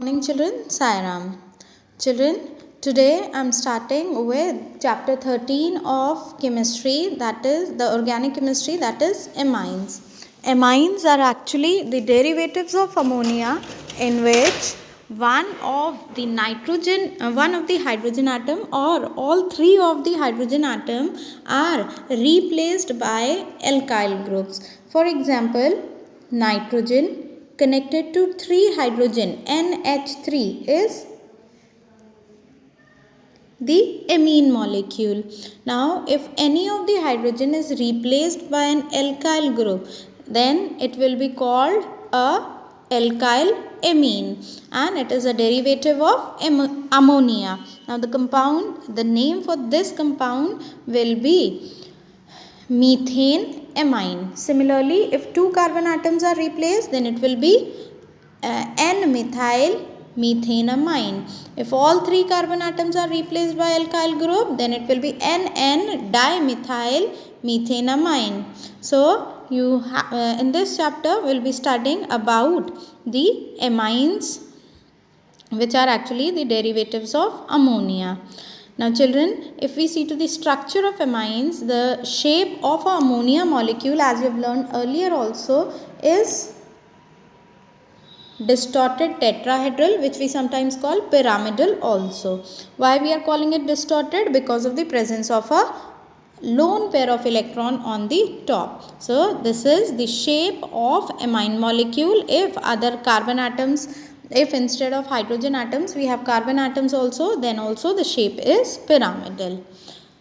Morning children, Sairam. Children, today I am starting with chapter 13 of chemistry, that is the organic chemistry, that is amines. Amines are actually the derivatives of ammonia in which one of the hydrogen atom or all three of the hydrogen atom are replaced by alkyl groups. For example, nitrogen connected to 3 hydrogen NH3 is the amine molecule. Now if any of the hydrogen is replaced by an alkyl group, then it will be called a alkyl amine and it is a derivative of ammonia. Now the name for this compound will be methane amine. Similarly, if 2 carbon atoms are replaced, then it will be N-methyl methanamine. If all 3 carbon atoms are replaced by alkyl group, then it will be N-dimethyl methanamine. So, in this chapter, we will be studying about the amines, which are actually the derivatives of ammonia. Now children, if we see to the structure of amines, the shape of a ammonia molecule, as we have learned earlier also, is distorted tetrahedral, which we sometimes call pyramidal also. Why we are calling it distorted? Because of the presence of a lone pair of electron on the top. So this is the shape of amine molecule. If instead of hydrogen atoms we have carbon atoms also, then also the shape is pyramidal.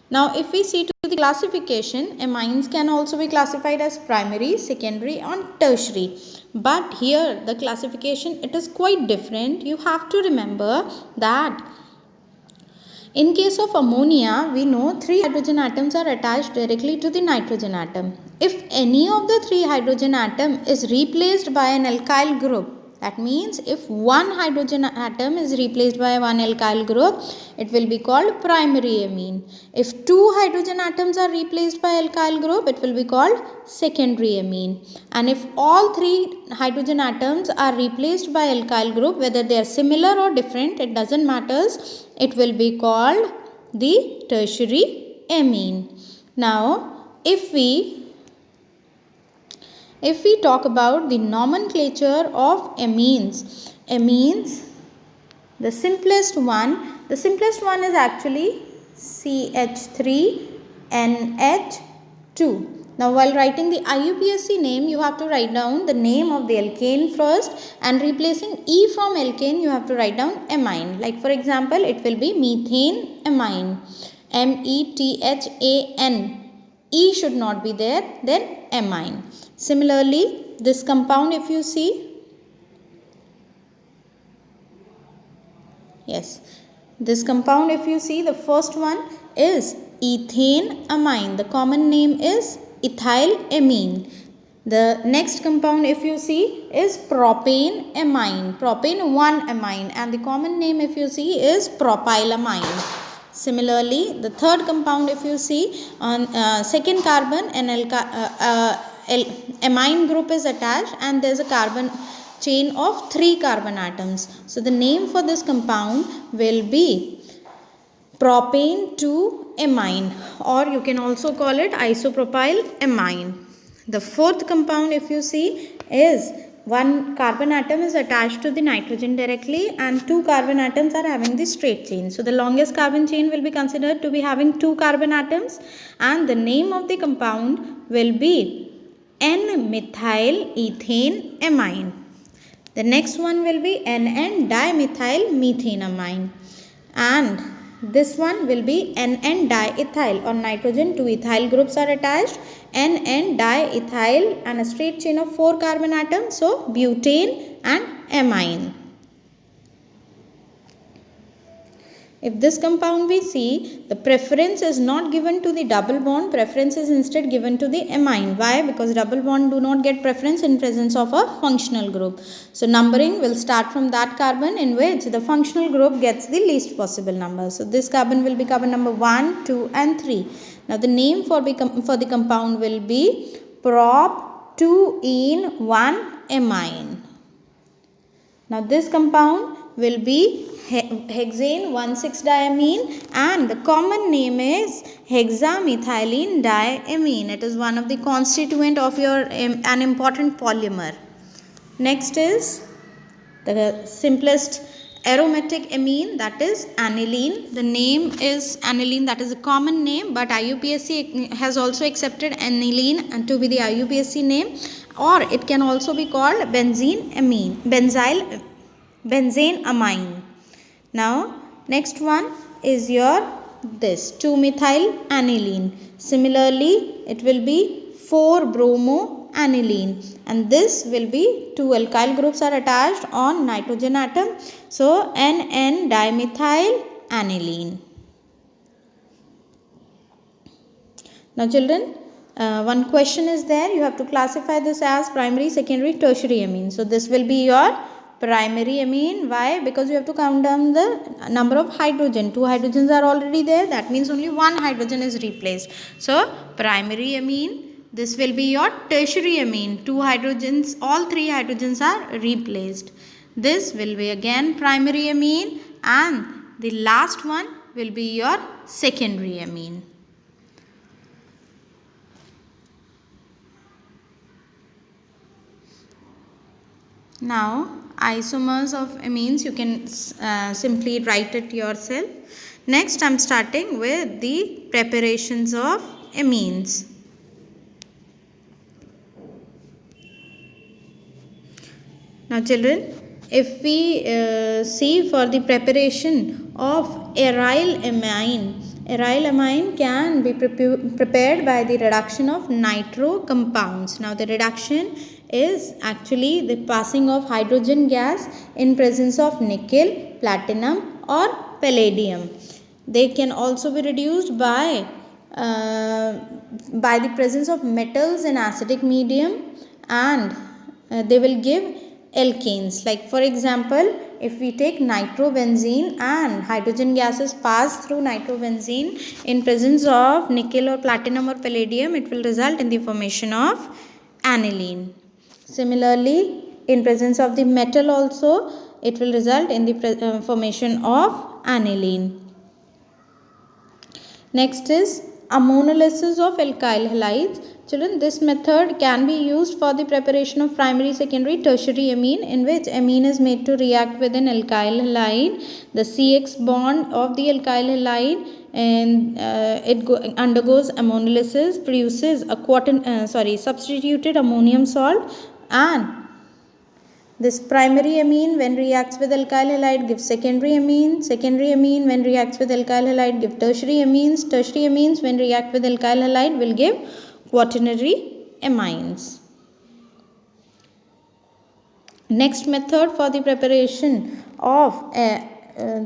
Now if we see to the classification, amines can also be classified as primary, secondary and tertiary. But here the classification, it is quite different. You have to remember that in case of ammonia, we know 3 hydrogen atoms are attached directly to the nitrogen atom. If any of the 3 hydrogen atom is replaced by an alkyl group, that means if one hydrogen atom is replaced by one alkyl group, it will be called primary amine. If 2 hydrogen atoms are replaced by alkyl group, it will be called secondary amine. And if all 3 hydrogen atoms are replaced by alkyl group, whether they are similar or different, it doesn't matter, it will be called the tertiary amine. Now, if we talk about the nomenclature of amines, the simplest one is actually CH3NH2. Now while writing the IUPAC name, you have to write down the name of the alkane first, and replacing E from alkane you have to write down amine. Like for example, it will be methane amine, METHAN. E should not be there, then amine. Similarly, this compound if you see, the first one is ethane amine. The common name is ethyl amine. The next compound if you see is propane amine, propane 1 amine, and the common name if you see is propylamine. Similarly, the third compound if you see, on second carbon an amine group is attached and there is a carbon chain of 3 carbon atoms. So the name for this compound will be propane 2 amine, or you can also call it isopropyl amine. The fourth compound if you see is one carbon atom is attached to the nitrogen directly and 2 carbon atoms are having the straight chain. So the longest carbon chain will be considered to be having 2 carbon atoms, and the name of the compound will be N-methyl ethane amine. The next one will be N-dimethyl methanamine, and this one will be N-diethyl. On nitrogen 2 ethyl groups are attached, N-diethyl and a straight chain of 4 carbon atoms, so butane and amine. If this compound we see, the preference is not given to the double bond, preference is instead given to the amine. Why? Because double bond do not get preference in presence of a functional group. So numbering will start from that carbon in which the functional group gets the least possible number. So this carbon will be carbon number 1, 2 and 3. Now the name for the compound will be prop 2-ene 1 amine. Now this compound will be hexane 1,6-diamine, and the common name is hexamethylene diamine. It is one of the constituent of your an important polymer. Next is the simplest aromatic amine, that is aniline. The name is aniline, that is a common name, but IUPAC has also accepted aniline to be the IUPAC name, or it can also be called benzene amine. Now next one is your this 2-methyl aniline. Similarly, it will be 4-bromo-aniline, and this will be 2 alkyl groups are attached on nitrogen atom, so NN-dimethyl aniline. Now children, one question is there. You have to classify this as primary, secondary, tertiary amine. So this will be your primary amine. Why? Because you have to count down the number of hydrogen. 2 hydrogens are already there. That means only 1 hydrogen is replaced. So primary amine. This will be your tertiary amine. 2 hydrogens, all 3 hydrogens are replaced. This will be again primary amine, and the last one will be your secondary amine. Now isomers of amines, you can simply write it yourself. Next I am starting with the preparations of amines. Now children, if we see for the preparation of aryl amine can be prepared by the reduction of nitro compounds. Now the reduction is actually the passing of hydrogen gas in presence of nickel, platinum or palladium. They can also be reduced by the presence of metals in acidic medium, and they will give alkanes. Like for example, if we take nitrobenzene and hydrogen gases pass through nitrobenzene in presence of nickel or platinum or palladium, it will result in the formation of aniline. Similarly, in presence of the metal also, it will result in the formation of aniline. Next is ammonolysis of alkyl halides. Children, this method can be used for the preparation of primary, secondary, tertiary amine, in which amine is made to react with an alkyl halide. The CX bond of the alkyl halide and it undergoes ammonolysis, produces a substituted ammonium salt, and this primary amine when reacts with alkyl halide gives secondary amine. Secondary amine when reacts with alkyl halide give tertiary amines. Tertiary amines when react with alkyl halide will give quaternary amines. Next method for the preparation of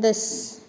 this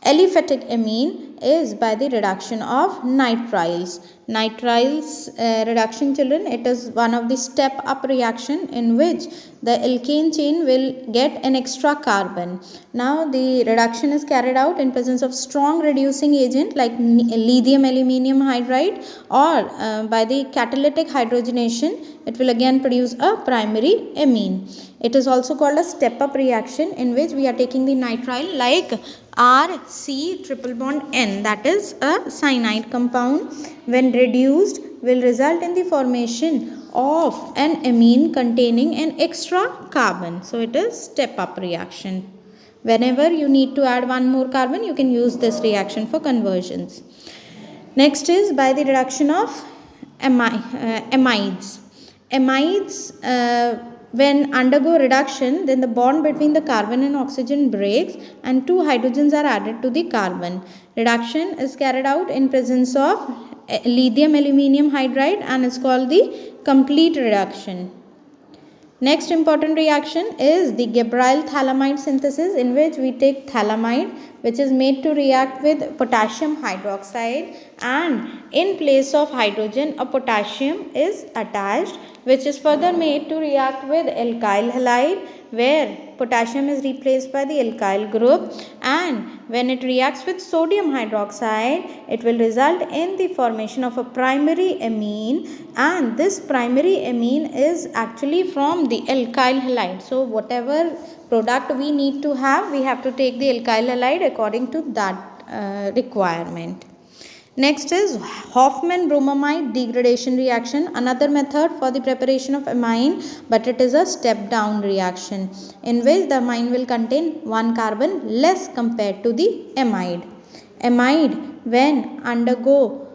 aliphatic amine is by the reduction of nitriles. Nitriles reduction, children, it is one of the step up reaction in which the alkane chain will get an extra carbon. Now the reduction is carried out in presence of strong reducing agent like lithium aluminium hydride, or by the catalytic hydrogenation it will again produce a primary amine. It is also called a step up reaction in which we are taking the nitrile like RC triple bond N, that is a cyanide compound, when reduced will result in the formation of an amine containing an extra carbon. So it is step up reaction. Whenever you need to add one more carbon, you can use this reaction for conversions. Next is by the reduction of amides. Amides when undergo reduction, then the bond between the carbon and oxygen breaks and 2 hydrogens are added to the carbon. Reduction is carried out in presence of lithium aluminium hydride and is called the complete reduction. Next important reaction is the Gabriel thalamide synthesis, in which we take thalamide which is made to react with potassium hydroxide, and in place of hydrogen a potassium is attached, which is further made to react with alkyl halide, where potassium is replaced by the alkyl group, and when it reacts with sodium hydroxide, it will result in the formation of a primary amine, and this primary amine is actually from the alkyl halide. So whatever product we need to have, we have to take the alkyl halide according to that requirement. Next is Hofmann-bromamide degradation reaction, another method for the preparation of amine, but it is a step down reaction in which the amine will contain one carbon less compared to the amide. Amide, when undergo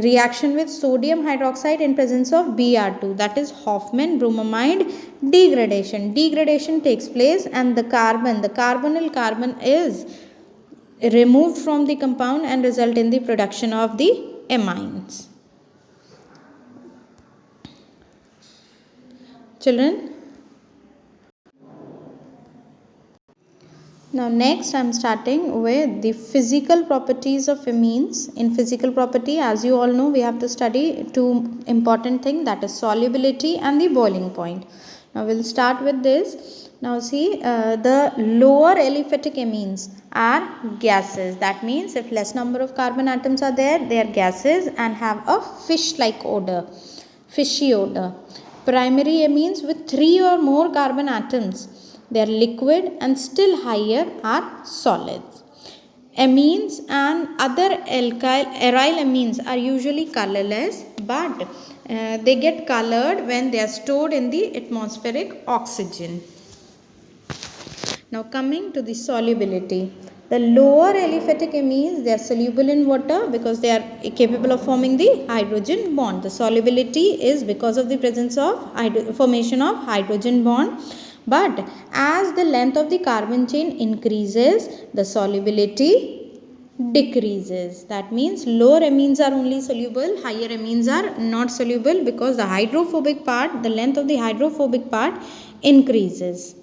reaction with sodium hydroxide in presence of Br2, that is Hofmann-bromamide degradation. Degradation takes place and the carbonyl carbon is removed from the compound and result in the production of the amines. Children, now next I am starting with the physical properties of amines. In physical property, as you all know, we have to study two important things, that is solubility and the boiling point. Now we will start with this. Now see, the lower aliphatic amines are gases. That means if less number of carbon atoms are there, they are gases and have a fish-like odor, fishy odor. Primary amines with 3 or more carbon atoms, they are liquid, and still higher are solids. Amines and other aryl amines are usually colorless, but they get colored when they are stored in the atmospheric oxygen. Now coming to the solubility. The lower aliphatic amines, they are soluble in water because they are capable of forming the hydrogen bond. The solubility is because of the presence of formation of hydrogen bond. But as the length of the carbon chain increases, the solubility decreases. That means lower amines are only soluble, higher amines are not soluble because the hydrophobic part, the length of the hydrophobic part increases.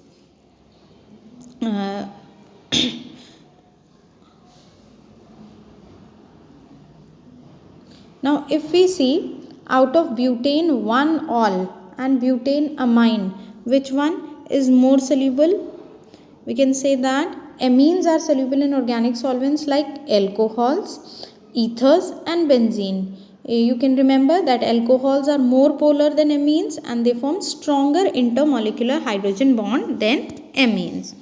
Now if we see, out of butane 1-ol and butane amine, which one is more soluble? We can say that amines are soluble in organic solvents like alcohols, ethers and benzene. You can remember that alcohols are more polar than amines and they form stronger intermolecular hydrogen bond than amines.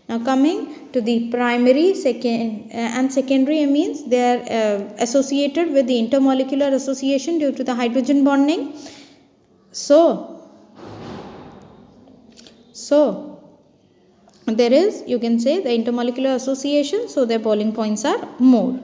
Now coming to the primary and secondary amines, they are associated with the intermolecular association due to the hydrogen bonding. So there is, you can say, the intermolecular association, so their boiling points are more.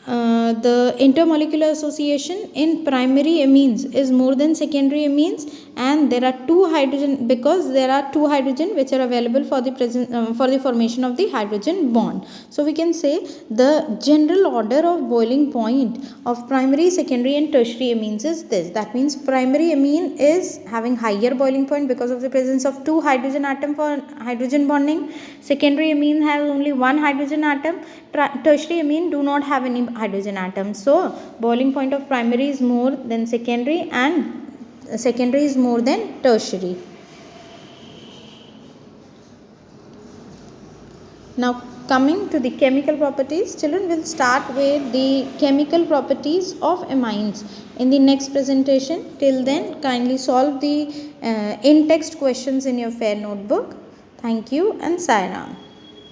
The intermolecular association in primary amines is more than secondary amines, and there are two hydrogen, because there are two hydrogen which are available for the formation of the hydrogen bond. So we can say the general order of boiling point of primary, secondary and tertiary amines is this. That means primary amine is having higher boiling point because of the presence of two hydrogen atom for hydrogen bonding. Secondary amine has only one hydrogen atom. Tertiary amine do not have any hydrogen atom. So boiling point of primary is more than secondary and secondary is more than tertiary. Now coming to the chemical properties, children will start with the chemical properties of amines in the next presentation. Till then, kindly solve the in-text questions in your fair notebook. Thank you and Sai Ram.